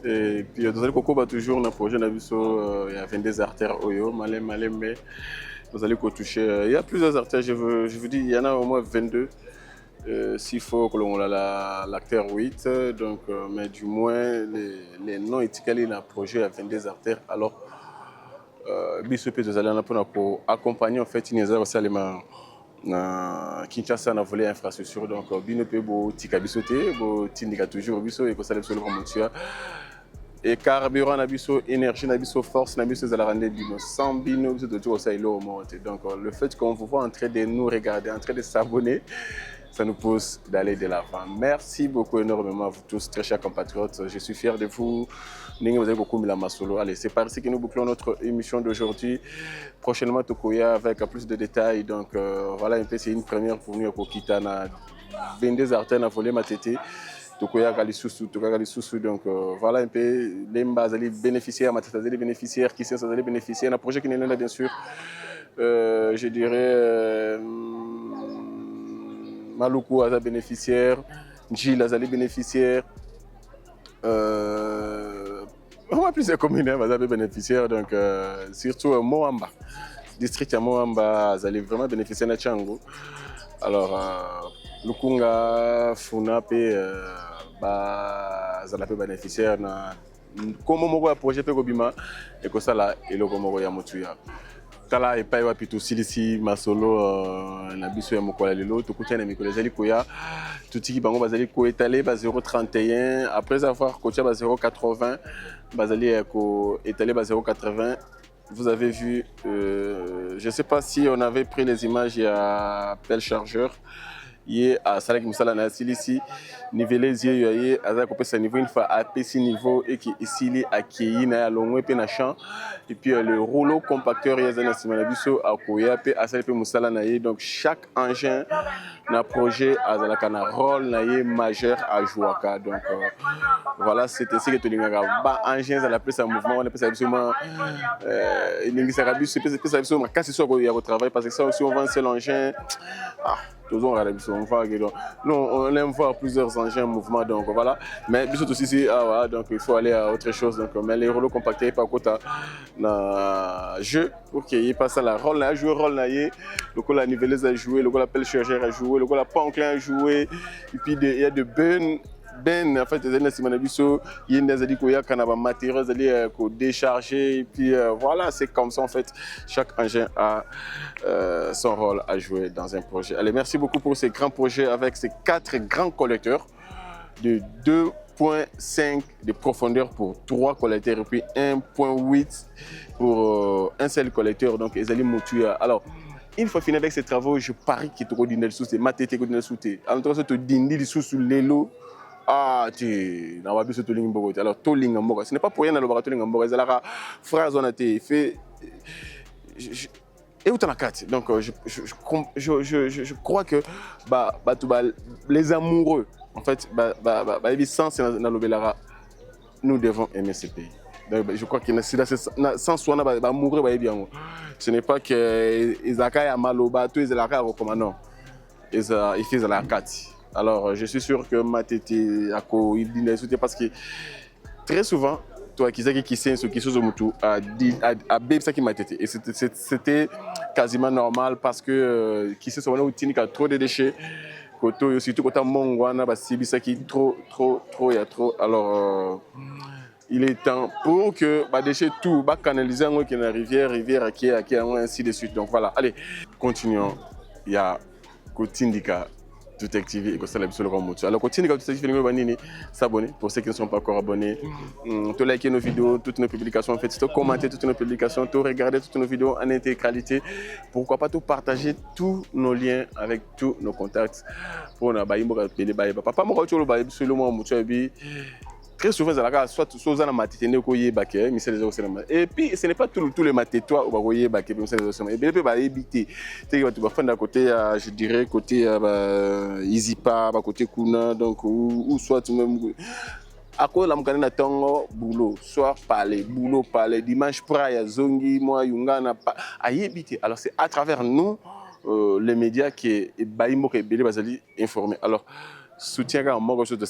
Et puis, nous allons toujours dans le projet Nabiso. Il y a 22 artères Oyo, Malem, mais vous allez toucher. Il y a plusieurs artères, je vous dis, il y en a au moins 22. S'il faut que l'on a l'acteur 8, donc, mais du moins, les noms étiquetés dans le projet à 22 artères. Alors, Biso peut nous aller pour accompagner en fait une aussi na Kinshasa na volet infrastructure donc bino pe bo tika biso te bo tindika toujours biso et ko sala biso le motia et carburant na biso énergie na biso force na biso za la rendre bino sans bino biso de tout ça il au monde donc le fait qu'on vous voit en train de nous regarder en train de s'abonner ça nous pousse d'aller de l'avant. Merci beaucoup énormément à vous tous, très chers compatriotes. Je suis fier de vous. Vous avez beaucoup mis la masolo. Allez, c'est par ici que nous bouclons notre émission d'aujourd'hui. Prochainement, Tokoya avec plus de détails. Donc voilà, c'est une première pour nous pour Kitana. 22 artères à voler ma tété. Tokoya Galisusu, donc voilà un peu les bénéficiaires, les bénéficiaires qui sont les bénéficiaires. Un projet qui est là, bien sûr. Je dirais. Maluku a bénéficiaire, Gilles a bénéficiaire, on a plusieurs communes a bénéficiaire, donc surtout Moamba, district à Moamba, a vraiment bénéficié de Tchango. Alors, Lukunga, Funap, a bénéficiaire comme on a projet Pegobima et que ça là, et le Gomoro Yamotuya. Kala epai wapi tosilisi masolo na biso ya mokola lelo tokutia na mikolo ezali koya tutiki bango bazali ko étaler ba 0,31 après avoir kotia ba 0,80 bazali ko étaler ba 0,80. Vous avez vu je sais pas si on avait pris les images à Pelle Chargeur yé à Salak Musala na silisi nivelé yé yé à kopesa niveau une fois à PC niveau et qui ici li accueilli na longwe pe na champ et puis le rouleau compacteur yé na simana biso à koya pe à Salak Musala na yé donc chaque engin na projet à la rôle na yé majeur à Jouaka donc voilà c'était ce que tu linga ba engin à la place en mouvement on appelle ça absolument il sera biso c'est absolument casse sur y a votre travail parce que ça aussi on vend seul engin toujours on aime voir plusieurs engins en mouvement, donc voilà. Mais aussi, donc il faut aller à autre chose. Donc, mais les rouleaux compactés par côté na jeu pour qu'il y ait pas ça la rôle là, jouer rôle là, le coup la niveleuse à jouer, le coup la pelle chargeur à jouer, le coup la panclin à jouer, et puis il y a de en fait des il y a des adikoya qui ont matériel décharger et puis voilà c'est comme ça en fait chaque engin a son rôle à jouer dans un projet. Allez, merci beaucoup pour ces grands projets avec ces 4 grands collecteurs de 2,5 de profondeur pour 3 collecteurs et puis 1,8 pour un seul collecteur donc Ezali Moutuya. Alors une fois fini avec ces travaux, je parie qu'il te redonne sous tes matériels que sous tes en tout cas te dindi sous l'élo. Ah, tu n'as pas vu ce tolling bogo. Alors, tolling en bogo. Ce n'est pas pour rien dans le tolling en bogo. C'est la phrase on a été fait. Et où t'en as 4. Donc, je crois que les amoureux, en fait, nous devons aimer ce pays. Donc, je crois que sans soi, amoureux, ce n'est pas que Isaka et Amaloba, tous les Isaka recommandent. Ils font la 4. Alors, je suis sûr que Matete il dit parce que très souvent, toi qui sais qui sait ce qui se mutu a dit à Babe ça qui Matete et c'était quasiment normal parce que qui sait souvent où il y a trop de déchets, surtout quand Mongwana bah c'est ça qui trop il y a trop. Alors il est temps pour que bah déchets tout bah canaliser en qui la rivière qui ainsi de suite. Donc voilà, allez, continuons. Il y a Kotindika Tout activé et que ça l'habitude le motu. Alors continuez comme tout activer, s'abonner pour ceux qui ne sont pas encore abonnés, de liker nos vidéos, toutes nos publications, en fait, de commenter toutes nos publications, de regarder toutes nos vidéos en intégralité. Pourquoi pas tout partager tous nos liens avec tous nos contacts pour nous bailler papa moi tu le bailler sur le moment mutu. Très souvent, soit aux ana matete ne koye baké, mais c'est les autres. Et puis, ce n'est pas tous les matés toi ou bakoye baké, mais c'est les autres. Et bien, peut éviter. Tu vas faire d'un côté, je dirais côté Izipa, côté Kuna, donc ou soit tu même. À quoi la mkane na tongo boulot, soir boulot parler, dimanche praia zongi, moi yunga na pas à éviter. Alors c'est à travers nous. les médias qui sont informés. Alors, soutien à moi, je suis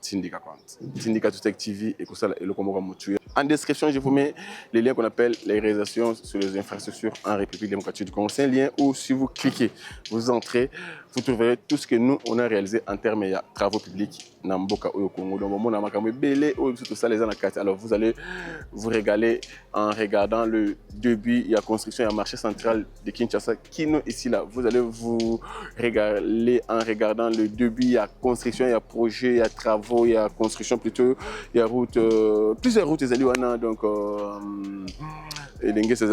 Tindika Tutec TV et le Komora Moutou. En description, je vous mets les liens qu'on appelle les réalisations sur les infrastructures en République démocratique du Congo. C'est un lien où si vous cliquez, vous entrez, vous trouverez tout ce que nous, on a réalisé en termes de travaux publics dans Mboka au Congo. Alors vous allez vous régaler en regardant le début, il y a construction, il y a marché central de Kinshasa. Qui nous ici là, vous allez vous régaler en regardant le début, il y a construction, il y a projet, il y a travaux, il y a construction plutôt, il y a route, plusieurs routes. Donc, et les gars, en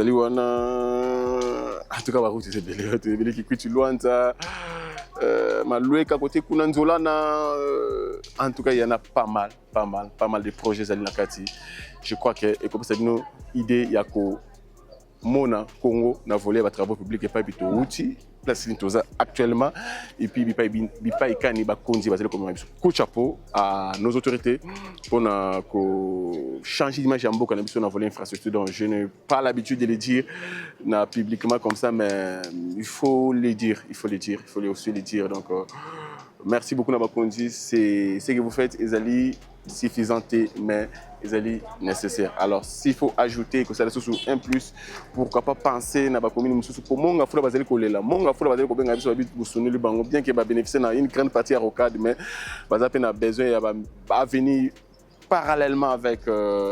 tout cas, la route, c'est belle qui cuit loin. En tout cas, il y en a pas mal de projets. Je crois que, et comme ça, nous, idée, il y a que Mona, Congo, n'a volé les travaux publics et pas plutôt outils. Actuellement, et puis bipa ikani bakonzi bazali comme coup de chapeau à nos autorités pour changer l'image de Mboka na biso na volet infrastructure. Donc je n'ai pas l'habitude de le dire publiquement comme ça, mais il faut le dire, il faut aussi le dire. Donc merci beaucoup na bakonzi, c'est ce que vous faites ezali suffisante mais ezali nécessaire. Alors s'il faut ajouter que ça reste sous un plus, pourquoi pas penser na ba commune mususu pour monga fula bazali kolela monga fula bazali kobenga biso babit busuni le bango bien que ba bénéficier na une grande partie à rocade, mais baza pe na besoin ya ba venir parallèlement avec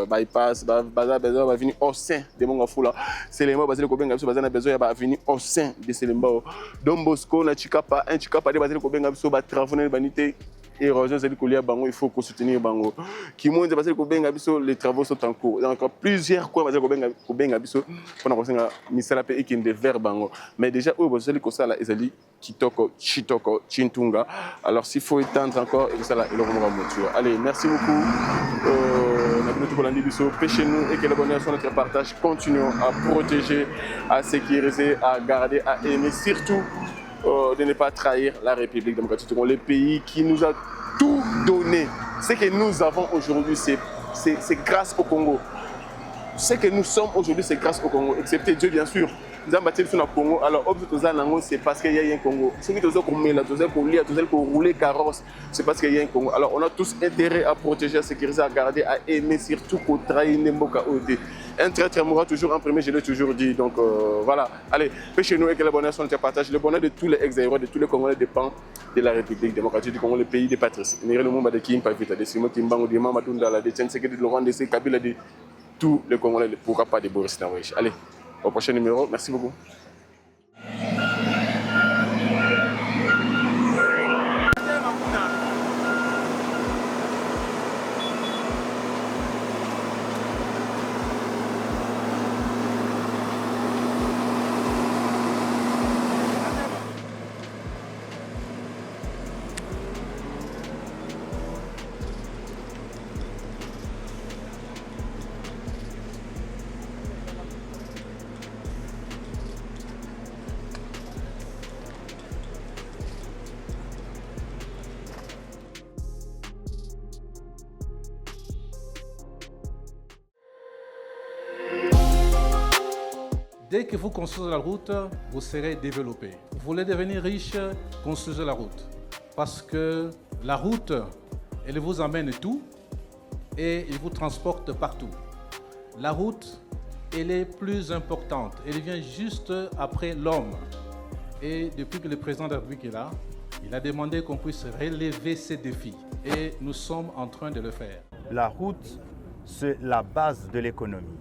bypass baza besoin va venir au sein de monga fula c'est les mots bazali kobenga biso baza na besoin ya ba venir au sein de ces lemba Don Bosco na chikapa de bazali kobenga biso ba travaux na banité érosion c'est que il faut soutenir bango qui monte parce que les travaux sont en cours. Il y a encore plusieurs coins parce que benga biso pendant que misala pe ikinde vers bango, mais déjà eux vous allez que ça là ezali kitoko chitoko chintunga. Alors s'il faut étendre encore et ça là et le moto. Allez, merci beaucoup. Pêchez-nous et que l'abonnement sur notre partage. Continuons à protéger, à sécuriser, à garder, à aimer, surtout de ne pas trahir la République démocratique du Congo, le pays qui nous a tout donné. Ce que nous avons aujourd'hui, c'est grâce au Congo. Ce que nous sommes aujourd'hui, c'est grâce au Congo, excepté Dieu, bien sûr. Nous avons bâti sur le Congo. Alors, c'est parce qu'il y a un Congo. Ceux qui ont rouler carrosse, c'est parce qu'il y a un Congo. Alors, on a tous intérêt à protéger, à sécuriser, à garder, à aimer, surtout qu'on trahit Mboka Ode. Un traître mourra toujours en premier, je l'ai toujours dit. Donc, voilà. Allez, pêchez-nous et que le bonheur soit notre partage. Le bonheur de tous les ex-héros, de tous les Congolais dépend de la République démocratique du Congo, le pays des patrices. Nous avons le qui pas vite, des Simon Timbango, des Mamadunda, la détente, c'est que de Laurent, de Kabila, de tous les Congolais, pourquoi pas des Boris Naouech. Allez, au prochain numéro. Merci beaucoup. Dès que vous construisez la route, vous serez développé. Vous voulez devenir riche, construisez la route. Parce que la route, elle vous amène tout et elle vous transporte partout. La route, elle est plus importante. Elle vient juste après l'homme. Et depuis que le président de la République est là, il a demandé qu'on puisse relever ces défis. Et nous sommes en train de le faire. La route, c'est la base de l'économie.